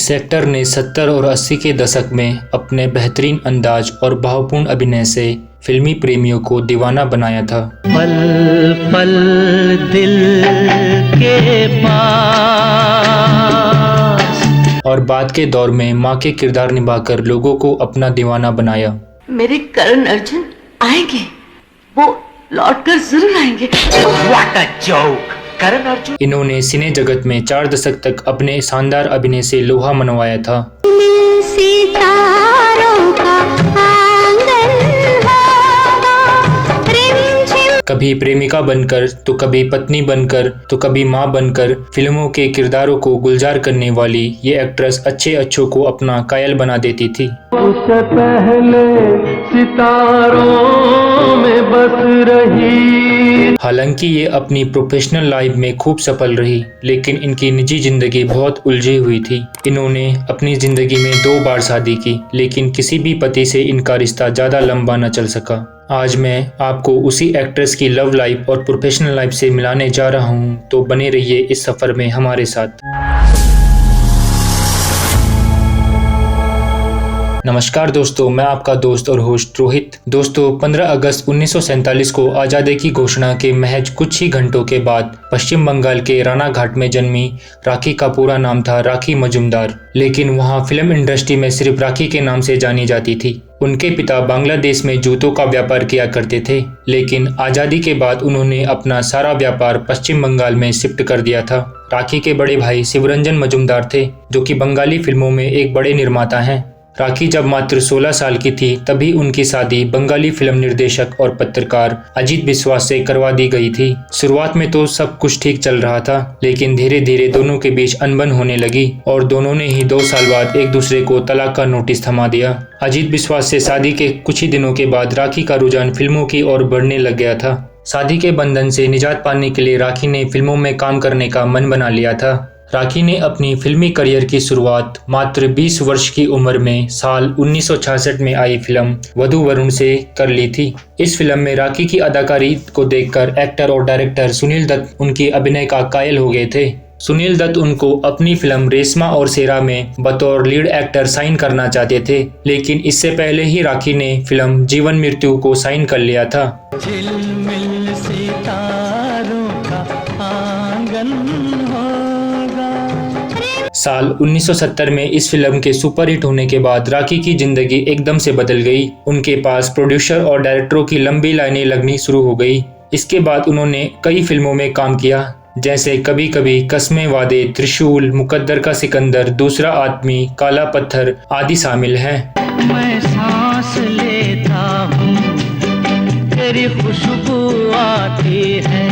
इस एक्टर ने 70 और 80 के दशक में अपने बेहतरीन अंदाज और भावपूर्ण अभिनय से फिल्मी प्रेमियों को दीवाना बनाया था। पल पल दिल के पास और बाद के दौर में मां के किरदार निभाकर लोगों को अपना दीवाना बनाया। मेरे करण अर्जुन आएंगे, वो लौटकर जरूर आएंगे। What a joke! Karan Arjun. इन्होंने सिने जगत में 4 दशक तक अपने शानदार अभिनय से लोहा मनवाया था। कभी प्रेमिका बनकर, तो कभी पत्नी बनकर, तो कभी मां बनकर फिल्मों के किरदारों को गुलजार करने वाली ये एक्ट्रेस अच्छों को अपना कायल बना देती थी। उससे पहले सितारों में बस रही। हालांकि ये अपनी प्रोफेशनल लाइफ में खूब सफल रही, लेकिन इनकी निजी जिंदगी बहुत उलझी हुई थी। इन्होंने अपनी जिंदगी में 2 बार शादी की, लेकिन किसी भी पति से इनका रिश्ता ज्यादा लंबा न चल सका। आज मैं आपको उसी एक्ट्रेस की लव लाइफ और प्रोफेशनल लाइफ से मिलाने जा रहा हूँ, तो बने रहिए इस सफर में हमारे साथ। नमस्कार दोस्तों, मैं आपका दोस्त और होस्ट रोहित। दोस्तों, 15 अगस्त 1947 को आज़ादी की घोषणा के महज कुछ ही घंटों के बाद पश्चिम बंगाल के रानाघाट में जन्मी राखी का पूरा नाम था राखी मजूमदार, लेकिन वहां फिल्म इंडस्ट्री में सिर्फ राखी के नाम से जानी जाती थी। उनके पिता बांग्लादेश में जूतों का व्यापार किया करते थे, लेकिन आज़ादी के बाद उन्होंने अपना सारा व्यापार पश्चिम बंगाल में शिफ्ट कर दिया था। राखी के बड़े भाई शिवरंजन मजूमदार थे, जो कि बंगाली फिल्मों में एक बड़े निर्माता हैं। राखी जब मात्र 16 साल की थी, तभी उनकी शादी बंगाली फिल्म निर्देशक और पत्रकार अजीत बिस्वास से करवा दी गई थी। शुरुआत में तो सब कुछ ठीक चल रहा था, लेकिन धीरे धीरे दोनों के बीच अनबन होने लगी और दोनों ने ही 2 साल बाद एक दूसरे को तलाक का नोटिस थमा दिया। अजीत बिस्वास से शादी के कुछ ही दिनों के बाद राखी का रुझान फिल्मों की ओर बढ़ने लग गया था। शादी के बंधन से निजात पाने के लिए राखी ने फिल्मों में काम करने का मन बना लिया था। राखी ने अपनी फिल्मी करियर की शुरुआत मात्र 20 वर्ष की उम्र में साल 1966 में आई फिल्म वधू वरुण से कर ली थी। इस फिल्म में राखी की अदाकारी को देखकर एक्टर और डायरेक्टर सुनील दत्त उनकी अभिनय का कायल हो गए थे। सुनील दत्त उनको अपनी फिल्म रेशमा और शेरा में बतौर लीड एक्टर साइन करना चाहते थे, लेकिन इससे पहले ही राखी ने फिल्म जीवन मृत्यु को साइन कर लिया था। झिलमिल सितारों का आंगन साल 1970 में इस फिल्म के सुपरहिट होने के बाद राखी की जिंदगी एकदम से बदल गई। उनके पास प्रोड्यूसर और डायरेक्टरों की लंबी लाइनें लगनी शुरू हो गई। इसके बाद उन्होंने कई फिल्मों में काम किया, जैसे कभी कभी, कसमें वादे, त्रिशूल, मुकद्दर का सिकंदर, दूसरा आदमी, काला पत्थर आदि शामिल हैं। मैं सांस लेता हूँ, तेरी खुशबू आती है।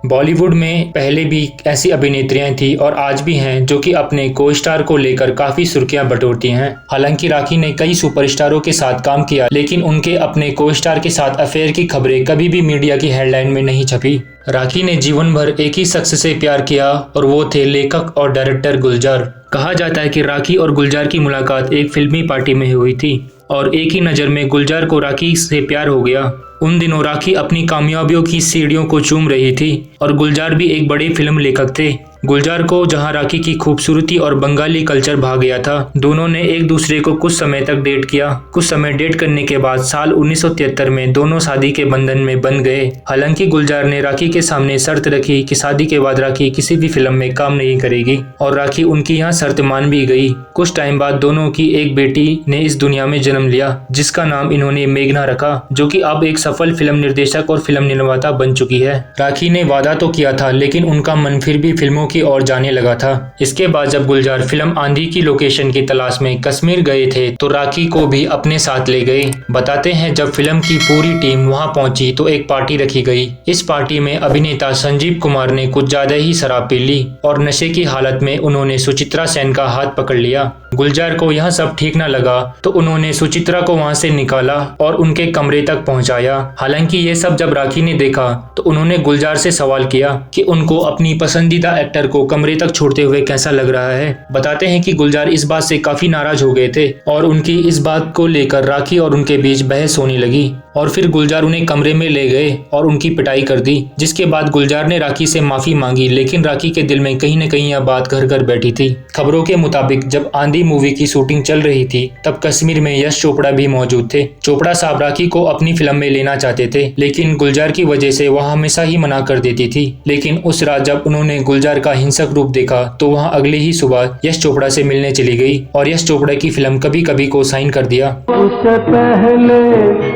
बॉलीवुड में पहले भी ऐसी अभिनेत्रियां थी और आज भी हैं, जो कि अपने को स्टार को लेकर काफी सुर्खियां बटोरती हैं। हालांकि राखी ने कई सुपरस्टारों के साथ काम किया, लेकिन उनके अपने को स्टार के साथ अफेयर की खबरें कभी भी मीडिया की हेडलाइन में नहीं छपी। राखी ने जीवन भर एक ही शख्स से प्यार किया और वो थे लेखक और डायरेक्टर गुलजार। कहा जाता है कि राखी और गुलजार की मुलाकात एक फिल्मी पार्टी में हुई थी और एक ही नज़र में गुलजार को राखी से प्यार हो गया। उन दिनों राखी अपनी कामयाबियों की सीढ़ियों को चूम रही थी और गुलजार भी एक बड़े फिल्म लेखक थे। गुलजार को जहां राखी की खूबसूरती और बंगाली कल्चर भा गया था, दोनों ने एक दूसरे को कुछ समय तक डेट किया। कुछ समय डेट करने के बाद साल 1973 में दोनों शादी के बंधन में बंध गए। हालांकि गुलजार ने राखी के सामने शर्त रखी कि शादी के बाद राखी किसी भी फिल्म में काम नहीं करेगी और राखी उनकी यहाँ शर्त मान भी गई। कुछ टाइम बाद दोनों की एक बेटी ने इस दुनिया में जन्म लिया, जिसका नाम इन्होंने मेघना रखा, जो कि अब एक सफल फिल्म निर्देशक और फिल्म निर्माता बन चुकी है। राखी ने वादा तो किया था, लेकिन उनका मन फिर भी फिल्मों की ओर जाने लगा था। इसके बाद जब गुलजार फिल्म आंधी की लोकेशन की तलाश में कश्मीर गए थे, तो राखी को भी अपने साथ ले गए। बताते हैं, जब फिल्म की पूरी टीम वहां पहुंची तो एक पार्टी रखी गई। इस पार्टी में अभिनेता संजीव कुमार ने कुछ ज्यादा ही शराब पी ली और नशे की हालत में उन्होंने सुचित्रा सेन का हाथ पकड़ लिया। गुलजार को यह सब ठीक न लगा, तो उन्होंने सुचित्रा को वहां से निकाला और उनके कमरे तक पहुंचाया। हालांकि ये सब जब राखी ने देखा, तो उन्होंने गुलजार से सवाल किया कि उनको अपनी पसंदीदा एक्टर को कमरे तक छोड़ते हुए कैसा लग रहा है। बताते हैं कि गुलजार इस बात से काफी नाराज हो गए थे और उनकी इस बात को लेकर राखी और उनके बीच बहस होने लगी और फिर गुलजार उन्हें कमरे में ले गए और उनकी पिटाई कर दी। जिसके बाद गुलजार ने राखी से माफी मांगी, लेकिन राखी के दिल में कहीं न कहीं यह बात घर घर बैठी थी। खबरों के मुताबिक जब आंधी वाली मूवी की शूटिंग चल रही थी तब कश्मीर में यश चोपड़ा भी मौजूद थे। चोपड़ा साहब राखी को अपनी फिल्म में लेना चाहते थे, लेकिन गुलजार की वजह से वह हमेशा ही मना कर देती थी। लेकिन उस रात जब उन्होंने गुलजार का हिंसक रूप देखा तो वह अगले ही सुबह यश चोपड़ा से मिलने चली गई और यश चोपड़ा की फिल्म कभी कभी को साइन कर दिया। उससे पहले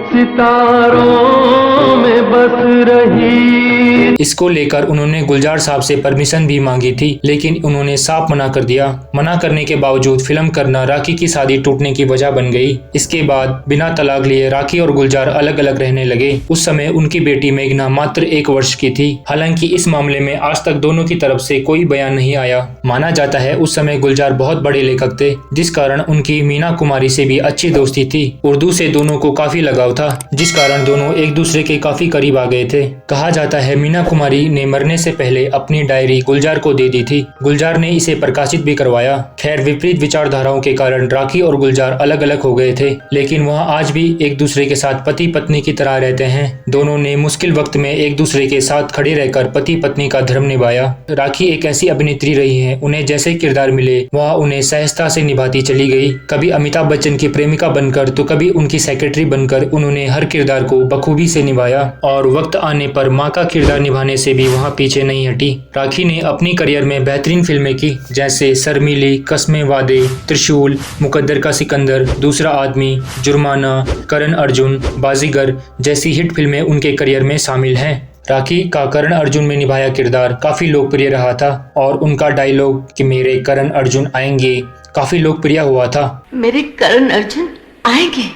सितारों में बस रही। इसको लेकर उन्होंने गुलजार साहब से परमिशन भी मांगी थी, लेकिन उन्होंने साफ मना कर दिया। मना करने के बावजूद फिल्म करना राखी की शादी टूटने की वजह बन गई। इसके बाद बिना तलाक लिए राखी और गुलजार अलग अलग रहने लगे। उस समय उनकी बेटी मेघना मात्र 1 वर्ष की थी। हालांकि इस मामले में आज तक दोनों की तरफ से कोई बयान नहीं आया। माना जाता है उस समय गुलजार बहुत बड़े लेखक थे, जिस कारण उनकी मीना कुमारी से भी अच्छी दोस्ती थी। उर्दू से दोनों को काफी लगाव था, जिस कारण दोनों एक दूसरे के काफी करीब आ गए थे। कहा जाता है मीना कुमारी ने मरने से पहले अपनी डायरी गुलजार को दे दी थी। गुलजार ने इसे प्रकाशित भी करवाया। खैर, विपरीत विचारधाराओं के कारण राखी और गुलजार अलग अलग हो गए थे, लेकिन वह आज भी एक दूसरे के साथ पति पत्नी की तरह रहते हैं। दोनों ने मुश्किल वक्त में एक दूसरे के साथ खड़े रहकर पति पत्नी का धर्म निभाया। राखी एक ऐसी अभिनेत्री रही है, उन्हें जैसे किरदार मिले वह उन्हें सहजता से निभाती चली गई। कभी अमिताभ बच्चन की प्रेमिका बनकर तो कभी उनकी सेक्रेटरी बनकर उन्होंने हर किरदार को बखूबी से निभाया और वक्त आने पर माँ का किरदार निभाने से भी वहाँ पीछे नहीं हटी। राखी ने अपनी करियर में बेहतरीन फिल्में की, जैसे शर्मीली, कस्में वादे, त्रिशूल, मुकद्दर का सिकंदर, दूसरा आदमी, जुर्माना, करण अर्जुन, बाजीगर जैसी हिट फिल्में उनके करियर में शामिल हैं। राखी का करण अर्जुन में निभाया किरदार काफी लोकप्रिय रहा था और उनका डायलॉग कि मेरे करण अर्जुन आएंगे काफी लोकप्रिय हुआ था। मेरे करण अर्जुन आएंगे,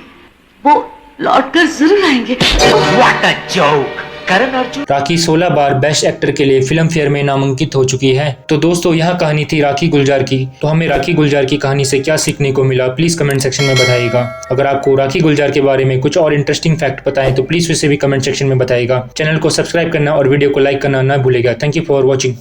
वो लौट कर जरूर आएंगे। What a joke! Karan Arjun. Rakhi 16 bar best actor के लिए फिल्म फेयर में नामांकित हो चुकी है। तो दोस्तों, यह कहानी थी राखी गुलजार की। तो हमें राखी गुलजार की कहानी से क्या सीखने को मिला, प्लीज कमेंट सेक्शन में बताइएगा। अगर आपको राखी गुलजार के बारे में कुछ और इंटरेस्टिंग फैक्ट पता है तो प्लीज उसे भी कमेंट सेक्शन में बताइएगा। चैनल को सब्सक्राइब करना और वीडियो को लाइक करना ना भूलेगा। Thank you for watching.